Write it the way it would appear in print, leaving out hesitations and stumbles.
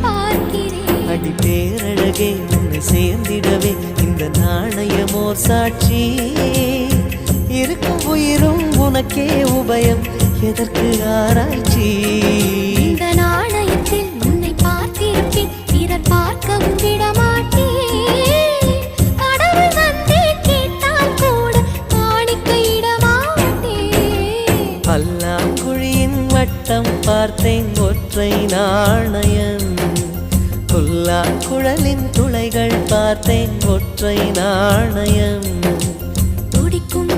பார்க்கிறேன். அடி பேரழகே உன்னை சேர்ந்திடவே இந்த நாணயமோர் சாட்சி. இருக்கும் உயிரும் உனக்கே உபயம், எதற்கு ஆராய்ச்சி? இந்த நாணயத்தில் உன்னை பார்த்திருப்பேன், பிறர் பார்க்கவும் விடமாட்டேன். கடவுள் வந்தே கேட்டால் கூட காணிக்கையிடமாட்டேன். பல்லாங்குழியின் வட்டம் பார்த்தேன் ஒற்றை நாணயம், புல்லாங்குழலின் துளைகள் பார்த்தேன் ஒற்றை நாணயம். துடிக்கும்